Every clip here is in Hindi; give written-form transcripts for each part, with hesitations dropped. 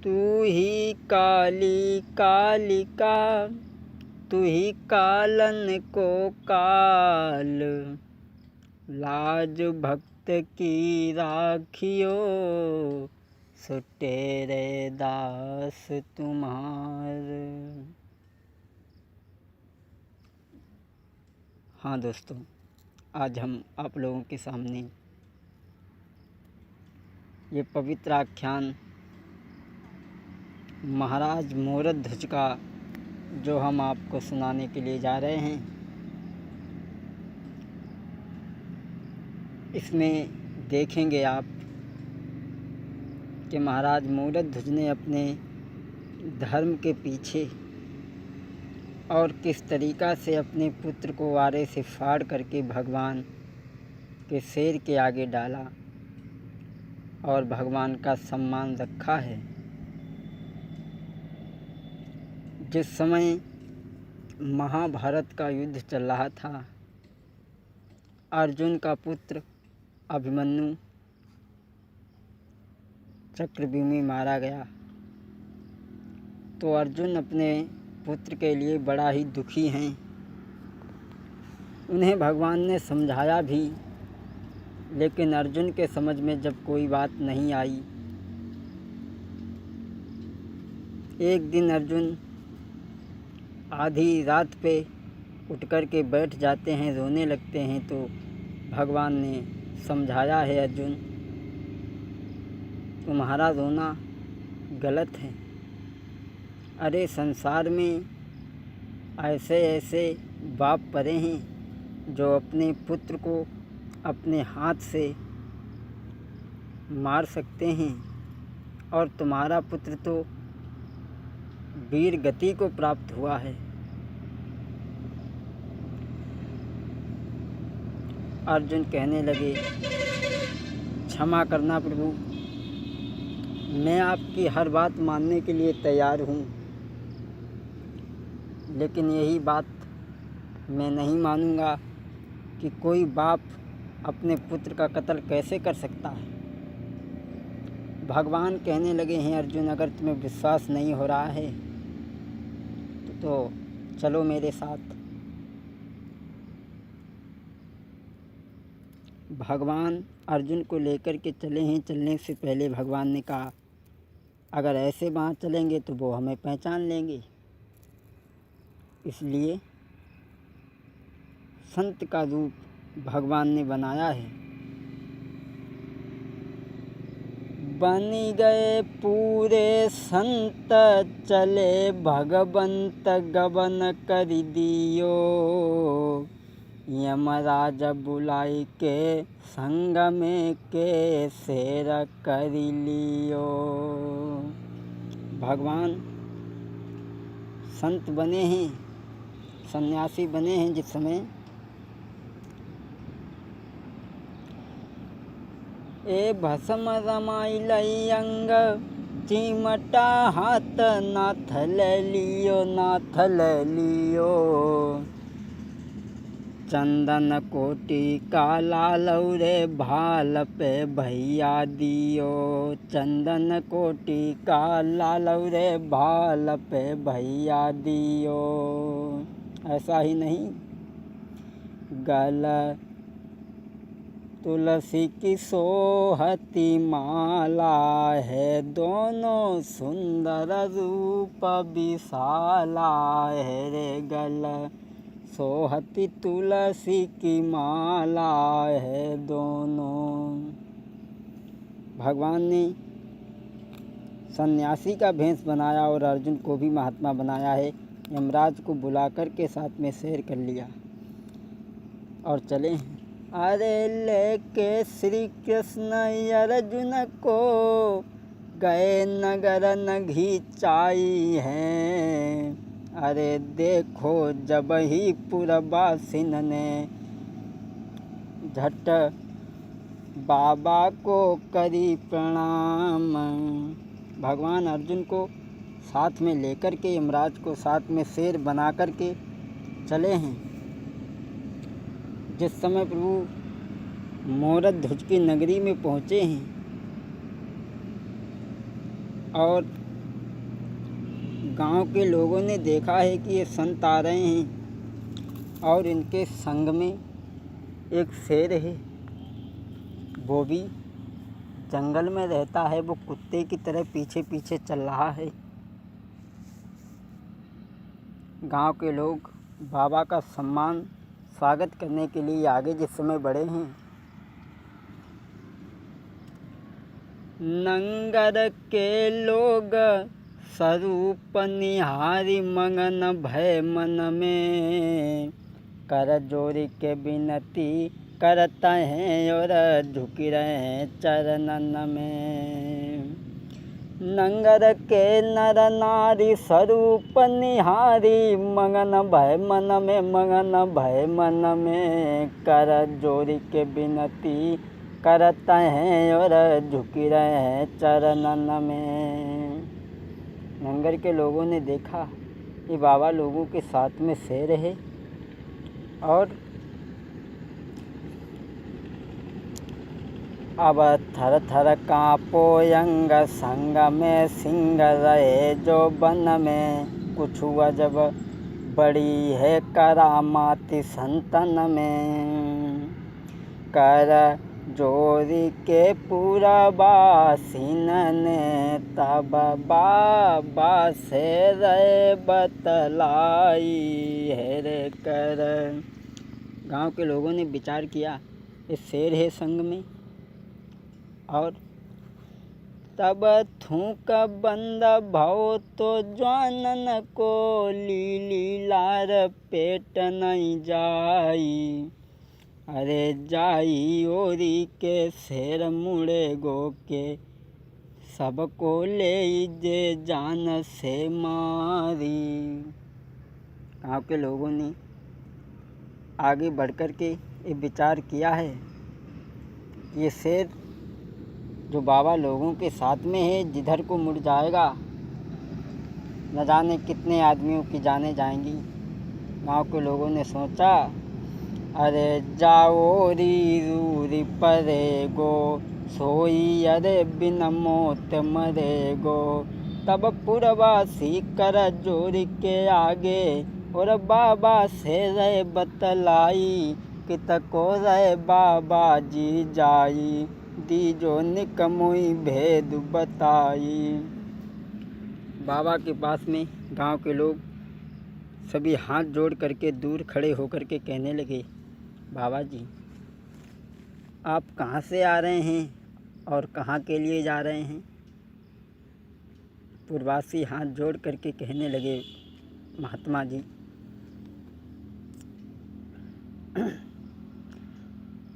तू ही काली कालिका, तू ही कालन को काल, लाज भक्त की राखियो, सुटे रे दास तुम्हार। हाँ दोस्तों, आज हम आप लोगों के सामने ये पवित्र आख्यान महाराज मोरद ध्वज का जो हम आपको सुनाने के लिए जा रहे हैं, इसमें देखेंगे आप कि महाराज मोरद ध्वज ने अपने धर्म के पीछे और किस तरीक़ा से अपने पुत्र को वारे से फाड़ करके भगवान के शेर के आगे डाला और भगवान का सम्मान रखा है। जिस समय महाभारत का युद्ध चल रहा था, अर्जुन का पुत्र अभिमन्यु चक्रव्यूह में मारा गया, तो अर्जुन अपने पुत्र के लिए बड़ा ही दुखी हैं। उन्हें भगवान ने समझाया भी, लेकिन अर्जुन के समझ में जब कोई बात नहीं आई। एक दिन अर्जुन आधी रात पे उठ कर के बैठ जाते हैं, रोने लगते हैं, तो भगवान ने समझाया है, अर्जुन तुम्हारा रोना गलत है। अरे संसार में ऐसे ऐसे बाप पड़े हैं जो अपने पुत्र को अपने हाथ से मार सकते हैं, और तुम्हारा पुत्र तो वीर गति को प्राप्त हुआ है। अर्जुन कहने लगे, क्षमा करना प्रभु, मैं आपकी हर बात मानने के लिए तैयार हूँ, लेकिन यही बात मैं नहीं मानूँगा कि कोई बाप अपने पुत्र का कत्ल कैसे कर सकता है। भगवान कहने लगे हैं, अर्जुन अगर तुम्हें विश्वास नहीं हो रहा है तो चलो मेरे साथ। भगवान अर्जुन को लेकर के चले हैं। चलने से पहले भगवान ने कहा, अगर ऐसे वहाँ चलेंगे तो वो हमें पहचान लेंगे, इसलिए संत का रूप भगवान ने बनाया है। बनी गए पूरे संत, चले भगवंत गबन कर दियो, यमराज बुलाई के संग में के शेर कर लियो। भगवान संत बने हैं, सन्यासी बने हैं। जिस समय ए भस्म रमाई लई अंग, चिमटा हाथ नाथ ले लियो, नाथ ले लियो, चंदन कोटि का लालौ रे भाल पे भैया दियो, चंदन कोटि का लालौ रे भाल पे भैया दियो। ऐसा ही नहीं, गल तुलसी की सोहती माला है, दोनों सुंदर रूप विशाला है रे, गल सोहती तुलसी की माला है दोनों। भगवान ने सन्यासी का भेष बनाया और अर्जुन को भी महात्मा बनाया है। यमराज को बुला कर के साथ में शेर कर लिया और चले हैं। अरे लेके श्री कृष्ण अर्जुन को गए नगर नघिचाई है, अरे देखो जब ही पुरवासिन ने झट बाबा को करी प्रणाम। भगवान अर्जुन को साथ में लेकर के, यमराज को साथ में शेर बना कर के चले हैं। जिस समय प्रभु मोरद ध्वज की नगरी में पहुँचे हैं और गांव के लोगों ने देखा है कि ये संत आ रहे हैं और इनके संग में एक शेर है, वो भी जंगल में रहता है। वो कुत्ते की तरह पीछे पीछे चल रहा है। गांव के लोग बाबा का सम्मान स्वागत करने के लिए आगे जिस समय बढ़े हैं, नंगर के लोग स्वरूप निहारी मगन भय मन में, कर जोरी के विनती करते हैं और झुक रहे हैं चरणन में। नंगर के नर नारी स्वरूप निहारी मगन भय मन में, मगन भय मन में, कर जोरी के विनती करते हैं और झुक रहे हैं चरणन में। नंगर के लोगों ने देखा ये बाबा लोगों के साथ में शेर है और अब थर थर कांपो अंग, संग में सिंह रहे जो वन में, कुछ अजब बड़ी है करामाती संतन में। कर जोरी के पूरा बासीन ने तब बाबा से रे बतलाई है रे कर। गांव के लोगों ने विचार किया ये शेर है संग में, और तब थूक बंद भव तो जानन को लीली लार पेट नहीं जाई। अरे जाई ओरी के शेर मुड़े गो के, सबको ले जे जान से मारी। गाँव के लोगों ने आगे बढ़कर के ये विचार किया है, ये शेर जो बाबा लोगों के साथ में है, जिधर को मुड़ जाएगा न जाने कितने आदमियों की जानें जाएंगी। गांव के लोगों ने सोचा, अरे जाओ री रूरी परेगो, सोई अरे बिन मौत मरेगो। तब पुरवासी कर जोर के आगे, और बाबा से रे बतलाई, कितको रे बाबा जी जाई, दीजो निकमुई भेद बताई। बाबा के पास में गांव के लोग सभी हाथ जोड़ करके दूर खड़े होकर के कहने लगे, बाबा जी आप कहाँ से आ रहे हैं और कहाँ के लिए जा रहे हैं। पूर्ववासी हाथ जोड़ करके कहने लगे, महात्मा जी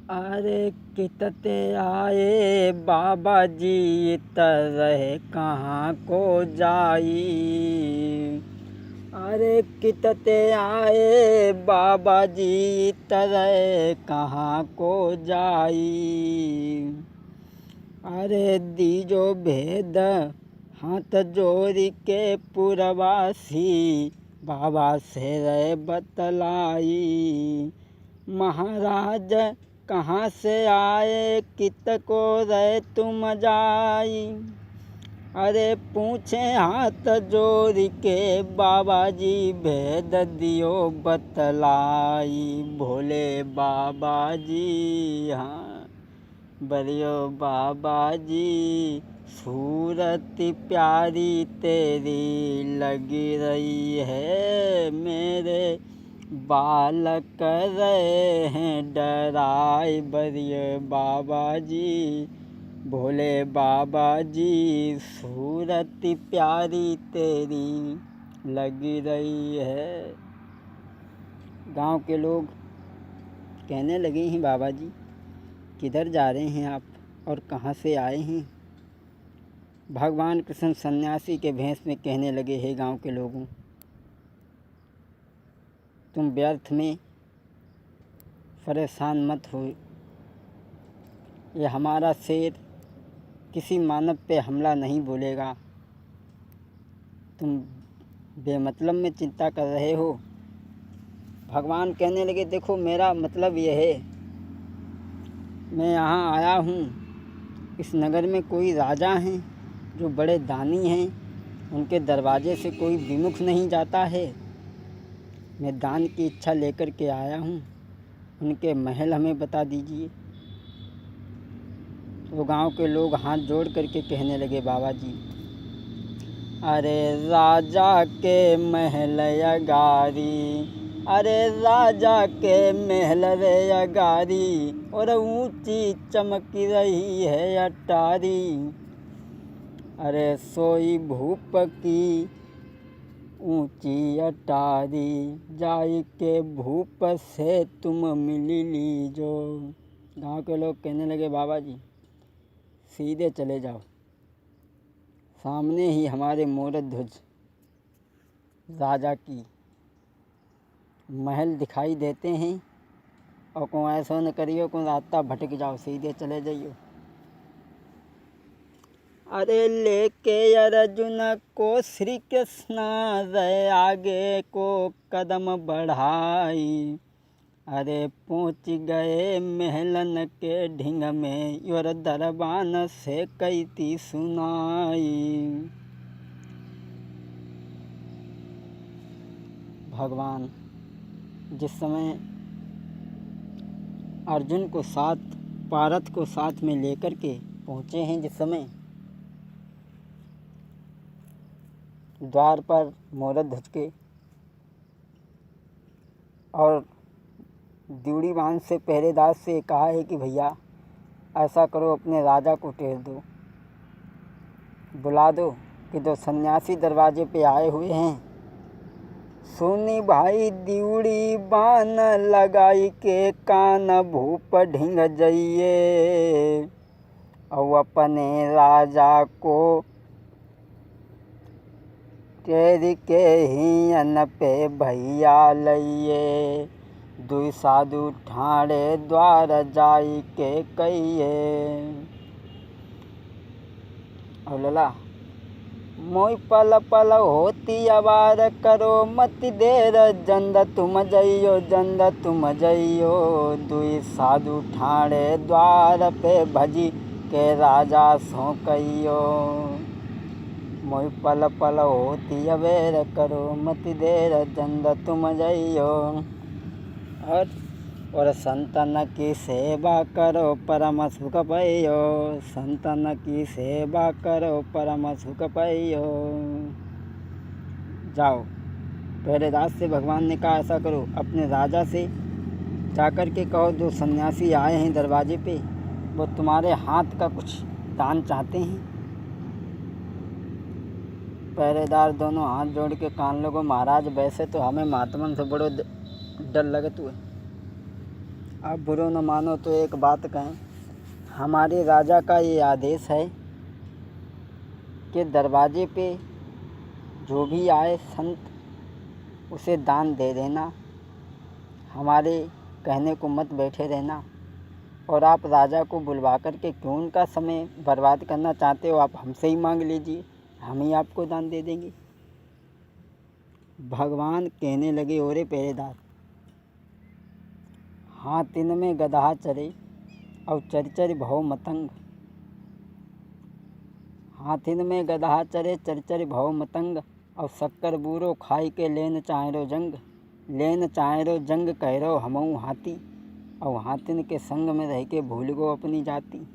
अरे कितते आए बाबा जी तरह कहाँ को जाई। अरे कितते आए बाबा जी तरह कहाँ को जाई। अरे दीजो भेद हाथ जोड़ के पुरवासी, बाबा से रे बतलाई। महाराज कहाँ से आए कितको रे तुम जाई। अरे पूछे हाथ जोड़ के बाबा जी भेद दियो बतलाई। भोले बाबा जी हाँ बलियो बाबा जी, सूरत प्यारी तेरी लगी रही है, मेरे बालक रहे हैं डराए बरिए बाबा जी। भोले बाबा जी सूरत प्यारी तेरी लगी रही है। गांव के लोग कहने लगे हैं, बाबा जी किधर जा रहे हैं आप और कहाँ से आए हैं। भगवान कृष्ण सन्यासी के भेष में कहने लगे, हे गांव के लोगों तुम व्यर्थ में परेशान मत हो। ये हमारा शेर किसी मानव पे हमला नहीं बोलेगा। तुम बेमतलब में चिंता कर रहे हो। भगवान कहने लगे, देखो मेरा मतलब यह है, मैं यहाँ आया हूँ। इस नगर में कोई राजा हैं जो बड़े दानी हैं, उनके दरवाजे से कोई विमुख नहीं जाता है। मैं दान की इच्छा लेकर के आया हूँ, उनके महल हमें बता दीजिए। वो गांव के लोग हाथ जोड़ करके कहने लगे, बाबा जी, अरे राजा के महल अगारी, अरे राजा के महल रे अगारी, और ऊंची चमक रही है अटारी। अरे सोई भूप की ऊंची अटारी, जाई के भूप से तुम मिली लीजो। गांव के लोग कहने लगे, बाबा जी सीधे चले जाओ, सामने ही हमारे मोर ध्वज राजा की महल दिखाई देते हैं, और को ऐसा न करियो को रास्ता भटक जाओ, सीधे चले जाइयो। अरे लेके अर्जुन को श्री कृष्ण रे आगे को कदम बढ़ाई, अरे पहुँच गए महलन के ढिंग में, योर दरबान से कहती सुनाई। भगवान जिस समय अर्जुन को साथ, पारथ को साथ में लेकर के पहुँचे हैं, जिस समय द्वार पर मोरत ध्वज के और द्यूड़ी बांध से पहरेदार से कहा है कि भैया ऐसा करो, अपने राजा को टेर दो, बुला दो कि दो सन्यासी दरवाजे पे आए हुए हैं। सुनी भाई द्यूड़ी बान लगाई के, कान भूप ढिंग जाइए, और अपने राजा को टेर के ही अन पे भैया लइए। दुई साधु ठाणे द्वार जाई के कहिए। और लला मोई पल पल होती अवार, करो मत देर जंद तुम जइयो, जंद तुम जइयो। दुई साधु ठाणे द्वार पे भजी के राजा सो कहियो। मोई पल पल होती अवेर, करो मत देर जंद तुम जइयो। और संतन की सेवा करो परम सुख पाइयो, संतन की सेवा करो परम सुख पाइयो। जाओ, पहरेदार से भगवान ने कहा ऐसा करो, अपने राजा से जाकर के कहो, जो सन्यासी आए हैं दरवाजे पे, वो तुम्हारे हाथ का कुछ दान चाहते हैं। पहरेदार दोनों हाथ जोड़ के कान लगो, महाराज वैसे तो हमें महात्मन से बड़ो डर लगत हुए, अब बुरो न मानो तो एक बात कहें, हमारे राजा का ये आदेश है कि दरवाजे पे जो भी आए संत उसे दान दे देना, हमारे कहने को मत बैठे रहना। और आप राजा को बुलवा कर के क्यों उनका समय बर्बाद करना चाहते हो, आप हमसे ही मांग लीजिए, हम ही आपको दान दे देंगे। भगवान कहने लगे, ओरे पहरेदार, हाथिन में गदहा चरे और चरचर भव मतंग। हाथिन में गदहा चरे चरचर भव मतंग, और शक्कर बूरो खाई के लेन चाहरो जंग। लेन चाहरो जंग कहरो हमऊ हाथी, और हाथिन के संग में रह के भूल गो अपनी जाति।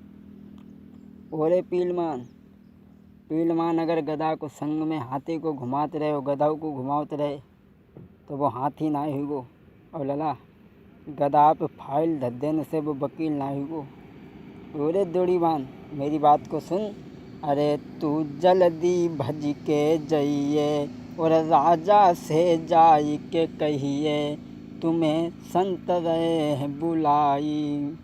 ओरे पीलमान, पीलमान अगर गधा को संग में हाथी को घुमाते रहे, गधाओं को घुमाते रहे, तो वो हाथी ना हुगो। और लला गधा पे फाइल धर देने से वो वकील ना हुगो। ओरे दौड़ीवान, मेरी बात को सुन, अरे तू जल्दी भज के जइए, और राजा से जाई के कहिए, तुम्हें संत रहे बुलाई।